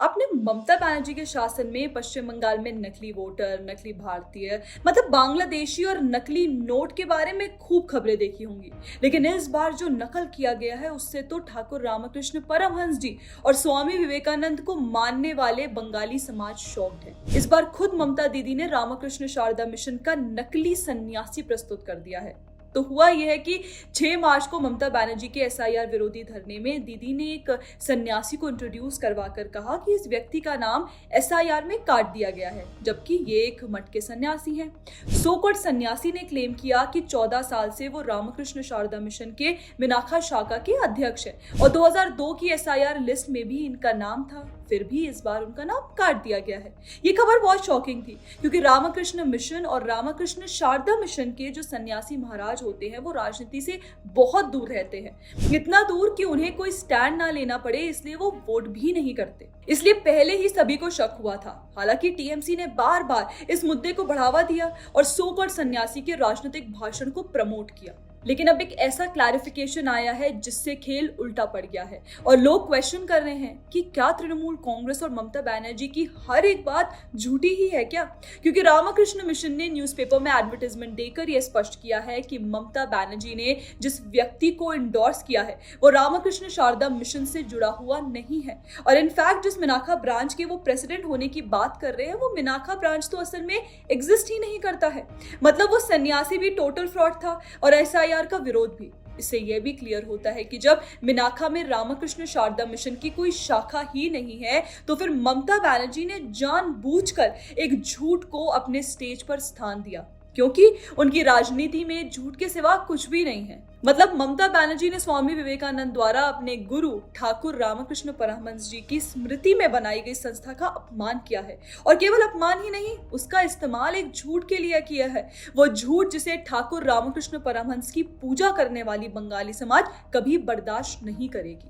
आपने ममता बनर्जी के शासन में पश्चिम बंगाल में नकली वोटर, नकली भारतीय मतलब बांग्लादेशी और नकली नोट के बारे में खूब खबरें देखी होंगी। लेकिन इस बार जो नकल किया गया है उससे तो ठाकुर रामकृष्ण परमहंस जी और स्वामी विवेकानंद को मानने वाले बंगाली समाज शॉक्ड है। इस बार खुद ममता दीदी ने रामकृष्ण शारदा मिशन का नकली सन्यासी प्रस्तुत कर दिया है। तो हुआ यह है कि 6 मार्च को ममता बनर्जी के एसआईआर विरोधी धरने में दीदी ने एक सन्यासी को इंट्रोड्यूस करवाकर कहा कि इस व्यक्ति का नाम एसआईआर में काट दिया गया है, जबकि ये एक मठ के सन्यासी हैं। सोकोट सन्यासी ने क्लेम किया कि 14 साल से वो रामकृष्ण शारदा मिशन के मिनाखा शाखा के अध्यक्ष है और 2002 की एसआईआर लिस्ट में भी इनका नाम था, फिर भी इस बार उनका नाम काट दिया गया है। ये खबर बहुत शॉकिंग थी क्योंकि रामकृष्ण मिशन और रामकृष्ण शारदा मिशन के जो सन्यासी महाराज होते हैं वो राजनीति से बहुत दूर रहते हैं, इतना दूर कि उन्हें कोई स्टैंड ना लेना पड़े, इसलिए वो वोट भी नहीं करते। इसलिए पहले ही सभी को शक हुआ था। हालांकि टीएमसी ने बार बार इस मुद्दे को बढ़ावा दिया और सोकोट सन्यासी के राजनीतिक भाषण को प्रमोट किया। लेकिन अब एक ऐसा क्लैरिफिकेशन आया है जिससे खेल उल्टा पड़ गया है और लोग क्वेश्चन कर रहे हैं कि क्या तृणमूल कांग्रेस और ममता बनर्जी की हर एक बात झूठी ही है क्या? क्योंकि रामकृष्ण मिशन ने न्यूज़पेपर में एडवर्टाइजमेंट देकर यह स्पष्ट किया है कि ममता बनर्जी ने जिस व्यक्ति को इंडोर्स किया है वो रामकृष्ण शारदा मिशन से जुड़ा हुआ नहीं है और इनफैक्ट जिस मिनाखा ब्रांच के वो प्रेसिडेंट होने की बात कर रहे हैं वो मिनाखा ब्रांच तो असल में एग्जिस्ट ही नहीं करता है। मतलब वो सन्यासी भी टोटल फ्रॉड था और ऐसा का विरोध भी। इससे यह भी क्लियर होता है कि जब मिनाखा में रामकृष्ण शारदा मिशन की कोई शाखा ही नहीं है तो फिर ममता बनर्जी ने जानबूझकर एक झूठ को अपने स्टेज पर स्थान दिया, क्योंकि उनकी राजनीति में झूठ के सिवा कुछ भी नहीं है। मतलब ममता बनर्जी ने स्वामी विवेकानंद द्वारा अपने गुरु ठाकुर रामकृष्ण परमहंस जी की स्मृति में बनाई गई संस्था का अपमान किया है और केवल अपमान ही नहीं, उसका इस्तेमाल एक झूठ के लिए किया है। वो झूठ जिसे ठाकुर रामकृष्ण परमहंस की पूजा करने वाली बंगाली समाज कभी बर्दाश्त नहीं करेगी।